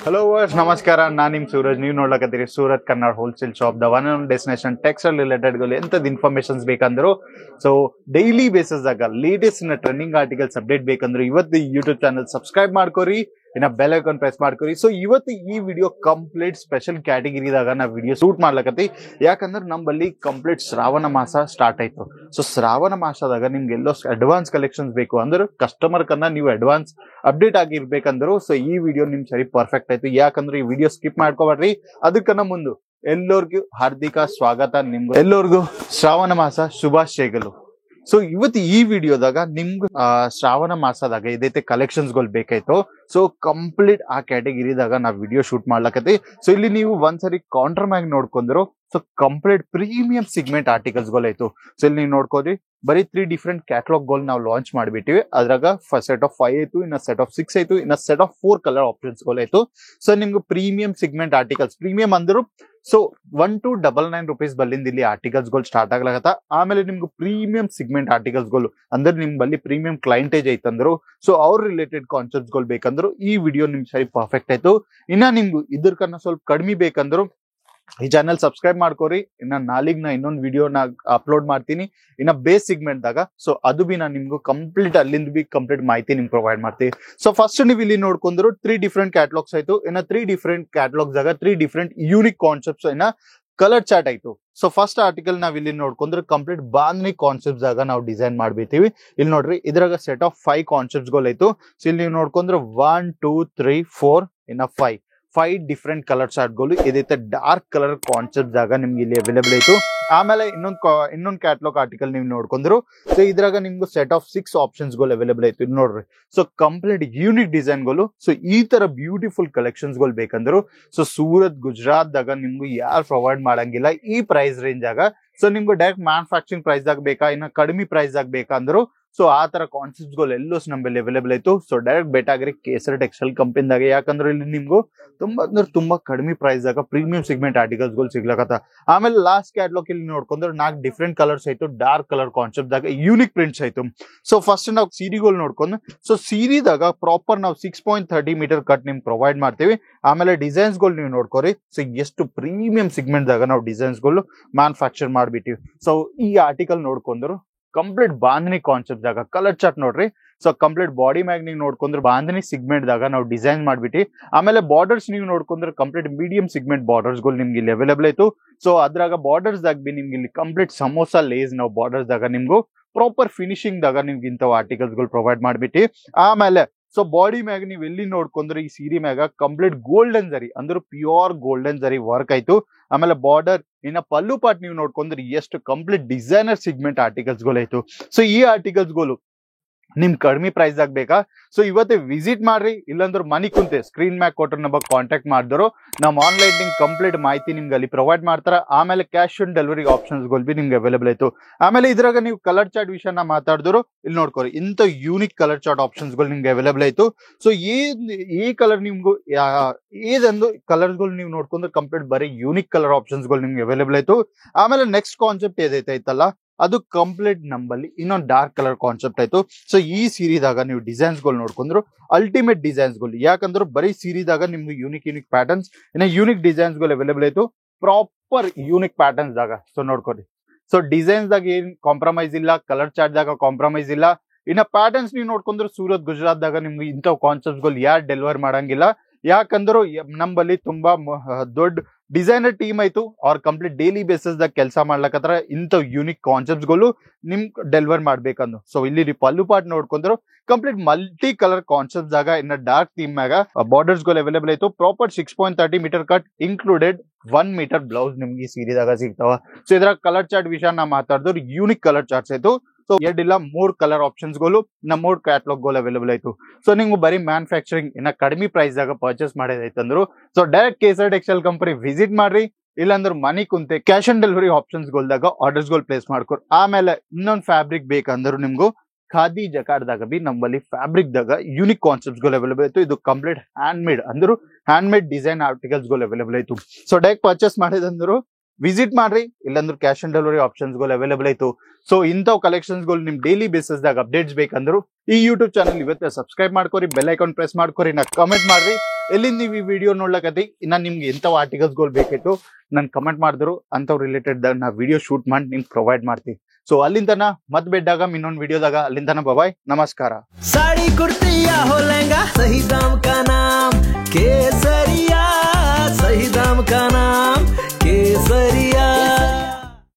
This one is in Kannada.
ಹಲೋ ವರ್ಸ್ ನಮಸ್ಕಾರ, ನಾನು ನಿಮ್ ಸೂರಜ್. ನೀವು ನೋಡ್ಲಕತ್ತೀರಿ Surat Kannada wholesale shop, the one and destination textile related ಎಂತದ್ ಇನ್ಫಾರ್ಮೇಶನ್ಸ್ ಬೇಕಂದ್ರು ಸೊ ಡೈಲಿ ಬೇಸಿಸ್ ದಾಗ ಲೇಟೆಸ್ಟ್ ಟ್ರೆಂಡಿಂಗ್ ಆರ್ಟಿಕಲ್ಸ್ ಅಪ್ಡೇಟ್ ಬೇಕಂದ್ರೆ ಇವತ್ತು ಯೂಟ್ಯೂಬ್ ಚಾನಲ್ ಸಬ್ಸ್ಕ್ರೈಬ್ ಮಾಡ್ಕೋರಿ, ಇನ್ನ ಬೆಲ್ ಐಕಾನ್ ಪ್ರೆಸ್ ಮಾಡ್ಕೋರಿ. ಸೊ ಇವತ್ತು ಈ ವಿಡಿಯೋ ಕಂಪ್ಲೀಟ್ ಸ್ಪೆಷಲ್ ಕ್ಯಾಟಗಿರಿದಾಗ ನಾ ವಿಡಿಯೋ ಶೂಟ್ ಮಾಡ್ಲಕತ್ತಿ. ಯಾಕಂದ್ರೆ ನಮ್ಮಲ್ಲಿ ಕಂಪ್ಲೀಟ್ ಶ್ರಾವಣ ಮಾಸ ಸ್ಟಾರ್ಟ್ ಆಯ್ತು. ಸೊ ಶ್ರಾವಣ ಮಾಸದಾಗ ನಿಮ್ಗೆ ಎಲ್ಲೋ ಅಡ್ವಾನ್ಸ್ ಕಲೆಕ್ಷನ್ಸ್ ಬೇಕು ಅಂದ್ರೆ ಕಸ್ಟಮರ್ ಕನ್ನ ನೀವು ಅಡ್ವಾನ್ಸ್ ಅಪ್ಡೇಟ್ ಆಗಿರ್ಬೇಕಂದ್ರು ಸೊ ಈ ವಿಡಿಯೋ ನಿಮ್ ಸರಿ ಪರ್ಫೆಕ್ಟ್ ಆಯ್ತು. ಯಾಕಂದ್ರೆ ಈ ವಿಡಿಯೋ ಸ್ಕಿಪ್ ಮಾಡ್ಕೋಬೇಡ್ರಿ. ಅದಕ್ಕನ್ನ ಮುಂದು ಎಲ್ಲರಿಗೂ ಹಾರ್ದಿಕ ಸ್ವಾಗತ. ನಿಮ್ಗೆ ಎಲ್ಲರಿಗೂ ಶ್ರಾವಣ ಮಾಸ ಶುಭಾಶಯಗಳು. ಸೊ ಇವತ್ತು ಈ ವಿಡಿಯೋದಾಗ ನಿಮ್ಗೆ ಶ್ರಾವಣ ಮಾಸದಾಗ ಇದೈತೆ ಕಲೆಕ್ಷನ್ಸ್ ಗಳು ಬೇಕಾಯ್ತು. ಸೊ ಕಂಪ್ಲೀಟ್ ಆ ಕ್ಯಾಟಗಿರಿದಾಗ ನಾವ್ ವಿಡಿಯೋ ಶೂಟ್ ಮಾಡ್ಲಕತ್ತಿ. ಸೊ ಇಲ್ಲಿ ನೀವು ಒಂದ್ಸರಿ ಕೌಂಟರ್ ಮ್ಯಾಗ್ ನೋಡ್ಕೊಂಡ್ರು so complete premium segment articles ಗಳು ಆಯ್ತು. ಸೊ ಇಲ್ಲಿ ನೀವು ನೋಡ್ಕೋರಿ ಬರೀ 3 ಡಿಫ್ರೆಂಟ್ ಕ್ಯಾಟಲಾಗ್ ಗಳು ನಾವು ಲಾಂಚ್ ಮಾಡಿಬಿಟ್ಟಿವಿ. ಅದ್ರಾಗ ಫಸ್ಟ್ ಸೆಟ್ ಆಫ್ 5 ಆಯ್ತು, ಇನ್ನ ಸೆಟ್ ಆಫ್ 6 ಆಯ್ತು, ಇನ್ನ ಸೆಟ್ ಆಫ್ 4 ಕಲರ್ ಆಪ್ಷನ್ಸ್ ಗಳು ಆಯ್ತು. ಸೊ ನಿಮ್ಗೆ ಪ್ರೀಮಿಯಂ ಸಿಗ್ಮೆಂಟ್ ಆರ್ಟಿಕಲ್ಸ್, ಪ್ರೀಮಿಯಂ ಅಂದ್ರು ಸೊ 1299 ರೂಪೀಸ್ ಬಲ್ಲಿಂದ ಇಲ್ಲಿ ಆರ್ಟಿಕಲ್ಸ್ ಗಳು ಸ್ಟಾರ್ಟ್ ಆಗ್ಲಾಗತ್ತ. ಆಮೇಲೆ ನಿಮ್ಗೆ ಪ್ರೀಮಿಯಂ ಸಿಗ್ಮೆಂಟ್ ಆರ್ಟಿಕಲ್ಸ್ ಗಳು ಅಂದ್ರೆ ನಿಮ್ ಬಲ್ಲಿ ಪ್ರೀಮಿಯಂ ಕ್ಲೈಂಟೇಜ್ ಐತಂದ್ರು ಸೊ ಅವ್ರ ರಿಲೇಟೆಡ್ ಕಾನ್ಸೆಪ್ಟ್ಸ್ ಗಳು ಬೇಕಂದ್ರು ಈ ವಿಡಿಯೋ ನಿಮ್ ಸರಿ ಪರ್ಫೆಕ್ಟ್ ಆಯ್ತು. ಇನ್ನ ನಿಮ್ಗೆ ಇದ್ರಕನ್ನ ಸ್ವಲ್ಪ ಕಡಿಮೆ ಬೇಕಂದ್ರು ಈ ಚಾನಲ್ ಸಬ್ಸ್ಕ್ರೈಬ್ ಮಾಡ್ಕೋರಿ. ಇನ್ನ ನಾಳಿಗ್ ನಾ ಇನ್ನೊಂದು ವಿಡಿಯೋ ನಾ ಅಪ್ಲೋಡ್ ಮಾಡ್ತೀನಿ ಇನ್ನ ಬೇಸ್ ಸಿಗ್ಮೆಂಟ್ ದಾಗ. ಸೊ ಅದು ಬಿ ನಾನು ನಿಮ್ಗೂ ಕಂಪ್ಲೀಟ್ ಅಲ್ಲಿಂದ ಬಿ ಕಂಪ್ಲೀಟ್ ಮಾಹಿತಿ ನಿಮ್ಗೆ ಪ್ರೊವೈಡ್ ಮಾಡ್ತೀವಿ. ಸೊ ಫಸ್ಟ್ ನೀವು ಇಲ್ಲಿ ನೋಡ್ಕೊಂಡ್ರು 3 ಡಿಫ್ರೆಂಟ್ ಕ್ಯಾಟಲಾಗ್ಸ್ ಆಯ್ತು. ಇನ್ನ 3 ಡಿಫ್ರೆಂಟ್ ಕ್ಯಾಟಲಾಗ್ಸ್ ದಾಗ 3 ಡಿಫ್ರೆಂಟ್ ಯೂನಿಕ್ ಕಾನ್ಸೆಪ್ಟ್ಸ್ ಇನ್ನ ಕಲರ್ ಚಾರ್ಟ್ ಆಯ್ತು. ಸೊ ಫಸ್ಟ್ ಆರ್ಟಿಕಲ್ ನಾವ್ ಇಲ್ಲಿ ನೋಡ್ಕೊಂಡ್ರೆ ಕಂಪ್ಲೀಟ್ ಬಾಂಧನಿ ಕಾನ್ಸೆಪ್ಟ್ಸ್ ಆಗ ನಾವು ಡಿಸೈನ್ ಮಾಡ್ಬಿಟ್ಟಿವಿ. ಇಲ್ಲಿ ನೋಡ್ರಿ ಇದ್ರಾಗ ಸೆಟ್ ಆಫ್ 5 ಕಾನ್ಸೆಪ್ಟ್ಸ್ ಗಳು ಆಯ್ತು. ಸೊ ಇಲ್ಲಿ ನೀವು ನೋಡ್ಕೊಂಡ್ರೆ 1 2 3 4 ಇನ್ನ 5 ಡಿಫ್ರೆಂಟ್ ಕಲರ್ ಚಾರ್ಟ್ ಗಳು ಇದೈತೆ. ಡಾರ್ಕ್ ಕಲರ್ ಕಾನ್ಸೆಪ್ಟ್ ಆಗ ನಿಮ್ಗೆ ಇಲ್ಲಿ ಅವೈಲೇಬಲ್ ಆಯ್ತು. ಆಮೇಲೆ ಇನ್ನೊಂದು ಕ್ಯಾಟಲಾಗ್ ಆರ್ಟಿಕಲ್ ನೀವು ನೋಡ್ಕೊಂಡ್ರು ಸೊ ಇದ್ರಾಗ ನಿಮ್ಗೆ ಸೆಟ್ ಆಫ್ 6 ಆಪ್ಷನ್ಸ್ ಗಳು ಅವೈಲೇಬಲ್ ಆಯ್ತು. ಇದು ನೋಡ್ರಿ ಸೊ ಕಂಪ್ಲೀಟ್ ಯೂನಿಕ್ ಡಿಸೈನ್ ಗಳು. ಸೊ ಈ ತರ ಬ್ಯೂಟಿಫುಲ್ ಕಲೆಕ್ಷನ್ಸ್ ಗಳು ಬೇಕಂದ್ರು ಸೊ ಸೂರತ್ ಗುಜರಾತ್ ದಾಗ ನಿಮ್ಗೆ ಯಾರು ಪ್ರೊವೈಡ್ ಮಾಡಂಗಿಲ್ಲ ಈ ಪ್ರೈಸ್ ರೇಂಜ್ ಆಗ. ಸೊ ನಿಮ್ಗೆ ಡೈರೆಕ್ಟ್ ಮ್ಯಾನುಫ್ಯಾಕ್ಚರಿಂಗ್ ಪ್ರೈಸ್ ಆಗ ಬೇಕಾ, ಇನ್ನ ಕಡಿಮೆ ಪ್ರೈಸ್ ಆಗ ಬೇಕಂದ್ರು ಸೊ ಆ ತರ ಕಾನ್ಸೆಪ್ಟ್ಸ್ ಗಳು ಎಲ್ಲೋ ನಮ್ಮಲ್ಲಿ ಅವೈಲೇಬಲ್ ಆಯ್ತು. ಸೊ ಡೈರೆಕ್ಟ್ ಬೇಟಾಗ್ರಿ ಕೇಸರಿ ಟೆಕ್ಸ್ಟೈಲ್ ಕಂಪನಿದಾಗ. ಯಾಕಂದ್ರೆ ಇಲ್ಲಿ ನಿಮ್ಗೂ ತುಂಬಾ ಕಡಿಮೆ ಪ್ರೈಸ್ ಆಗ ಪ್ರೀಮಿಯಂ ಸಿಗ್ಮೆಂಟ್ ಆರ್ಟಿಕಲ್ಸ್ ಗಳು ಸಿಗ್ಲಕತ್ತ. ಆಮೇಲೆ ಲಾಸ್ಟ್ ಕ್ಯಾಟಲಾಗ್ ಇಲ್ಲಿ ನೋಡ್ಕೊಂಡ್ರೆ 4 ಡಿಫ್ರೆಂಟ್ ಕಲರ್ಸ್ ಆಯ್ತು. ಡಾರ್ಕ್ ಕಲರ್ ಕಾನ್ಸೆಪ್ಟ್ ದಾಗ ಯೂನಿಕ್ ಪ್ರಿಂಟ್ಸ್ ಆಯ್ತು. ಸೊ ಫಸ್ಟ್ ನಾವು ಸೀರೆಗಳು ನೋಡ್ಕೊಂಡು ಸೊ ಸೀರೆದಾಗ ಪ್ರಾಪರ್ ನಾವು 6.30 ಮೀಟರ್ ಕಟ್ ನಿಮ್ಗೆ ಪ್ರೊವೈಡ್ ಮಾಡ್ತೀವಿ. ಆಮೇಲೆ ಡಿಸೈನ್ಸ್ ಗಳು ನೀವು ನೋಡ್ಕೋರಿ ಸೊ ಎಷ್ಟು ಪ್ರೀಮಿಯಂ ಸಿಗ್ಮೆಂಟ್ ದಾಗ ನಾವು ಡಿಸೈನ್ಸ್ ಗಳು ಮ್ಯಾನುಫ್ಯಾಕ್ಚರ್ ಮಾಡ್ಬಿಟ್ಟಿವಿ. ಸೊ ಈ ಆರ್ಟಿಕಲ್ ನೋಡ್ಕೊಂಡ್ರು ಕಂಪ್ಲೀಟ್ ಬಾಂಧನಿ ಕಾನ್ಸೆಪ್ಟ್ ದಾಗ ಕಲರ್ ಚಾರ್ಟ್ ನೋಡ್ರಿ. ಸೊ ಕಂಪ್ಲೀಟ್ ಬಾಡಿ ಮ್ಯಾಗ್ ನೀವು ನೋಡ್ಕೊಂಡ್ರೆ ಬಾಂಧನಿ ಸಿಗ್ಮೆಂಟ್ ದಾಗ ನಾವು ಡಿಸೈನ್ ಮಾಡ್ಬಿಟ್ಟು. ಆಮೇಲೆ ಬಾರ್ಡರ್ಸ್ ನೀವು ನೋಡ್ಕೊಂಡ್ರೆ ಕಂಪ್ಲೀಟ್ ಮೀಡಿಯಂ ಸಿಗ್ಮೆಂಟ್ ಬಾರ್ಡರ್ಸ್ ಗಳು ನಿಮ್ಗೆ ಇಲ್ಲಿ ಅವೈಲೇಬಲ್ ಆಯ್ತು. ಸೊ ಅದ್ರಾಗ ಬಾರ್ಡರ್ಸ್ ದಾಗ ಬಿ ನಿಮ್ಗೆ ಇಲ್ಲಿ ಕಂಪ್ಲೀಟ್ ಸಮೋಸಾ ಲೇಸ್ ನಾವು ಬಾರ್ಡರ್ಸ್ ದಾಗ ನಿಮ್ಗೂ ಪ್ರಾಪರ್ ಫಿನಿಶಿಂಗ್ ದಾಗ ನಿಮ್ಗೆ ಇಂಥವು ಆರ್ಟಿಕಲ್ಸ್ ಗಳು ಪ್ರೊವೈಡ್ ಮಾಡ್ಬಿಟ್ಟು. ಆಮೇಲೆ ಸೊ ಬಾಡಿ ಮ್ಯಾಗ ನೀವು ಎಲ್ಲಿ ನೋಡ್ಕೊಂಡ್ರೆ ಈ ಸೀರೆ ಮ್ಯಾಗ ಕಂಪ್ಲೀಟ್ ಗೋಲ್ಡನ್ ಜರಿ ಅಂದ್ರೆ ಪ್ಯೂರ್ ಗೋಲ್ಡನ್ ಜರಿ ವರ್ಕ್ ಆಯ್ತು. ಆಮೇಲೆ ಬಾರ್ಡರ್ ಇನ್ನ ಪಲ್ಲು ಪಾರ್ಟ್ ನೀವು ನೋಡ್ಕೊಂಡ್ರೆ ಎಷ್ಟು ಕಂಪ್ಲೀಟ್ ಡಿಸೈನರ್ ಸಿಗ್ಮೆಂಟ್ ಆರ್ಟಿಕಲ್ಸ್ ಗಳು ಆಯ್ತು. ಸೊ ಈ ಆರ್ಟಿಕಲ್ಸ್ ಗಳು ನಿಮ್ ಕಡಿಮೆ ಪ್ರೈಸ್ ಆಗ್ಬೇಕಾ ಸೊ ಇವತ್ತೇ ವಿಸಿಟ್ ಮಾಡ್ರಿ. ಇಲ್ಲಾಂದ್ರೆ ಮನಿ ಕುಂತೆ ಸ್ಕ್ರೀನ್ ಮ್ಯಾಗ್ ಕೊಟ್ಟರೆ ನಮಗೆ ಕಾಂಟ್ಯಾಕ್ಟ್ ಮಾಡಿದ್ರು ನಮ್ ಆನ್ಲೈನ್ ಕಂಪ್ಲೀಟ್ ಮಾಹಿತಿ ನಿಮ್ಗೆ ಅಲ್ಲಿ ಪ್ರೊವೈಡ್ ಮಾಡ್ತಾರ. ಆಮೇಲೆ ಕ್ಯಾಶ್ ಆನ್ ಡೆಲಿವರಿ ಆಪ್ಷನ್ಸ್ ಗಳು ಬಿ ನಿಮ್ಗೆ ಅವೈಲೇಬಲ್ ಆಯ್ತು. ಆಮೇಲೆ ಇದ್ರಾಗ ನೀವು ಕಲರ್ ಚಾರ್ಟ್ ವಿಷಯನ ಮಾತಾಡಿದ್ರು ಇಲ್ಲಿ ನೋಡ್ಕೋರಿ ಇಂಥ ಯೂನಿಕ್ ಕಲರ್ ಚಾರ್ಟ್ ಆಪ್ಷನ್ಸ್ ಗಳು ನಿಮ್ಗೆ ಅವೈಲೇಬಲ್ ಆಯ್ತು. ಸೊ ಈ ಕಲರ್ ನಿಮ್ಗೂ ಏದಂದು ಕಲರ್ಸ್ ಗಳು ನೀವು ನೋಡ್ಕೊಂಡ್ರೆ ಕಂಪ್ಲೀಟ್ ಬರೀ ಯೂನಿಕ್ ಕಲರ್ ಆಪ್ಷನ್ಸ್ ಗಳು ನಿಮ್ಗೆ ಅವೈಲೇಬಲ್ ಆಯ್ತು. ಆಮೇಲೆ ನೆಕ್ಸ್ಟ್ ಕಾನ್ಸೆಪ್ಟ್ ಏದೈತಲ್ಲ ಅದು ಕಂಪ್ಲೀಟ್ ನಂಬಲ್ಲಿ ಇನ್ನೊಂದು ಡಾರ್ಕ್ ಕಲರ್ ಕಾನ್ಸೆಪ್ಟ್ ಆಯ್ತು. ಸೊ ಈ ಸೀರೆದಾಗ ನೀವು ಡಿಸೈನ್ಸ್ ಗಳು ನೋಡ್ಕೊಂಡ್ರು ಅಲ್ಟಿಮೇಟ್ ಡಿಸೈನ್ಸ್ ಗಳು. ಯಾಕಂದ್ರೆ ಬರೀ ಸೀರೆದಾಗ ನಿಮ್ಗೆ ಯೂನಿಕ್ ಪ್ಯಾಟರ್ನ್ಸ್ ಇನ್ನ ಯೂನಿಕ್ ಡಿಸೈನ್ಸ್ ಗಳು ಅವೈಲೇಬಲ್ ಆಯ್ತು. ಪ್ರಾಪರ್ ಯೂನಿಕ್ ಪ್ಯಾಟರ್ನ್ಸ್ ದಾಗ ಸೊ ನೋಡ್ಕೊರಿ. ಸೊ ಡಿಸೈನ್ಸ್ ದಾಗ ಏನ್ ಕಾಂಪ್ರಮೈಸ್ ಇಲ್ಲ, ಕಲರ್ ಚಾರ್ಟ್ ದಾಗ ಕಾಂಪ್ರಮೈಸ್ ಇಲ್ಲ. ಇನ್ನ ಪ್ಯಾಟರ್ನ್ಸ್ ನೀವು ನೋಡ್ಕೊಂಡ್ರೆ ಸೂರತ್ ಗುಜರಾತ್ ದಾಗ ನಿಮ್ಗೆ ಇಂಥವ್ ಕಾನ್ಸೆಪ್ಟ್ಸ್ ಗಳು ಯಾರು ಡೆಲಿವರ್ ಮಾಡಂಗಿಲ್ಲ. ಯಾಕಂದ್ರು ನಂಬಲ್ಲಿ ತುಂಬಾ ದೊಡ್ಡ ಡಿಸೈನರ್ ಟೀಮ್ ಆಯ್ತು. ಅವ್ರ ಕಂಪ್ಲೀಟ್ ಡೈಲಿ ಬೇಸಿಸ್ ದಾಗ ಕೆಲಸ ಮಾಡ್ಲಕತ್ರ ಇಂಥ ಯೂನಿಕ್ ಕಾನ್ಸೆಪ್ಟ್ಸ್ ಗಳು ನಿಮ್ ಡೆಲಿವರ್ ಮಾಡ್ಬೇಕಂದು. ಸೊ ಇಲ್ಲಿ ಪಲ್ಲು ಪಾರ್ಟ್ ನೋಡ್ಕೊಂಡ್ರು ಕಂಪ್ಲೀಟ್ ಮಲ್ಟಿ ಕಲರ್ ಕಾನ್ಸೆಪ್ಟ್ಸ್ ಆಗ ಇನ್ನ ಡಾರ್ಕ್ ಥೀಮ್ ಮ್ಯಾಗ ಬಾರ್ಡರ್ಸ್ ಗಳು ಅವೈಲೇಬಲ್ ಆಯ್ತು. Proper 6.30 metre cut included 1 metre blouse ನಿಮ್ಗೆ ಈ ಸೀರೆದಾಗ ಸಿಗ್ತಾವ. ಸೊ ಇದ್ರಾಗ ಕಲರ್ ಚಾರ್ಟ್ ವಿಷಯ ನಾ ಮಾತಾಡಿದ್ರು ಯೂನಿಕ್ ಕಲರ್ ಚಾರ್ಟ್ಸ್ ಆಯ್ತು. ಸೊ 2 ಇಲ್ಲ 3 ಕಲರ್ ಆಪ್ಷನ್ಸ್ ಗಳು ಇನ್ನ 3 ಕ್ಯಾಟಲಾಗ್ ಗಳು ಅವೈಲೇಬಲ್ ಆಯ್ತು. ಸೊ ನೀವು ಬರೀ ಮ್ಯಾನುಫ್ಯಾಕ್ಚರಿಂಗ್ ಇನ್ನ ಕಡಿಮೆ ಪ್ರೈಸ್ ಆಗ ಪರ್ಚೇಸ್ ಮಾಡೋದೈತಂದ್ರು so direct Kesari textile company visit ಮಾಡ್ರಿ. ಇಲ್ಲಾಂದ್ರೆ ಮನಿ ಕುಂತೆ ಕ್ಯಾಶ್ ಆನ್ ಡೆಲಿವರಿ ಆಪ್ಷನ್ಸ್ ಗಳದಾಗ ಆರ್ಡರ್ಸ್ ಗಳು ಪ್ಲೇಸ್ ಮಾಡ್ಕೊರ್. ಆಮೇಲೆ ಇನ್ನೊಂದು ಫ್ಯಾಬ್ರಿಕ್ ಬೇಕಂದ್ರು ನಿಮ್ಗೂ ಖಾದಿ ಜಕಾರ್ಡ್ದಾಗ ಬಿ ನಮ್ಮಲ್ಲಿ ಫ್ಯಾಬ್ರಿಕ್ ದಾಗ ಯೂನಿಕ್ ಕಾನ್ಸೆಪ್ಟ್ಸ್ ಗಳು ಅವೈಲೇಬಲ್ ಆಯ್ತು. ಇದು ಕಂಪ್ಲೀಟ್ ಹ್ಯಾಂಡ್ ಮೇಡ್ ಅಂದ್ರು ಹ್ಯಾಂಡ್ ಮೇಡ್ ಡಿಸೈನ್ ಆರ್ಟಿಕಲ್ಸ್ ಗಳು ಅವೈಲೇಬಲ್ ಆಯ್ತು. ಸೊ ಡೈರೆಕ್ಟ್ ಪರ್ಚೇಸ್ ಮಾಡಿದಂದ್ರು ವಿಸಿಟ್ ಮಾಡ್ರಿ, ಇಲ್ಲಾಂದ್ರೆ ಕ್ಯಾಶ್ ಆನ್ ಡೆಲಿವರಿ ಆಪ್ಷನ್ಸ್ ಗಳು ಅವೈಲೇಬಲ್ ಐತು. ಸೊ ಇಂಥವ್ ಕಲೆಕ್ಷನ್ಸ್ ಗಳು ನಿಮ್ ಡೈಲಿ ಬೇಸಿಸ್ ದಾಗ ಅಪ್ಡೇಟ್ಸ್ ಬೇಕಂದ್ರು ಈ ಯೂಟ್ಯೂಬ್ ಚಾನಲ್ ಇವತ್ತೇ ಸಬ್ಸ್ಕ್ರೈಬ್ ಮಾಡ್ಕೊರಿ, ಬೆಲ್ ಐಕಾನ್ ಪ್ರೆಸ್ ಮಾಡ್ಕೊರಿ, ನಾ ಕಮೆಂಟ್ ಮಾಡ್ರಿ ಎಲ್ಲಿಂದ ನೀವು ಈ ವಿಡಿಯೋ ನೋಡ್ಲಕತ್ತಿ, ಇನ್ನ ನಿಮ್ಗೆ ಎಂಥವ್ ಆರ್ಟಿಕಲ್ಸ್ ಗಳು ಬೇಕಿತ್ತು ನನ್ ಕಮೆಂಟ್ ಮಾಡಿದ್ರು ಅಂತವ್ ರಿಲೇಟೆಡ್ ನಾ ವಿಡಿಯೋ ಶೂಟ್ ಮಾಡಿ ನಿಮ್ಗೆ ಪ್ರೊವೈಡ್ ಮಾಡ್ತೀನಿ. ಸೊ ಅಲ್ಲಿಂದನ ಮತ್ ಬೆಡ್ಡಾಗ ಇನ್ನೊಂದು ವಿಡಿಯೋದಾಗ, ಅಲ್ಲಿಂದನ ಬಾಯ್, ನಮಸ್ಕಾರ. साड़ी कुर्ती या हो लहंगा, सही दाम का नाम केसर।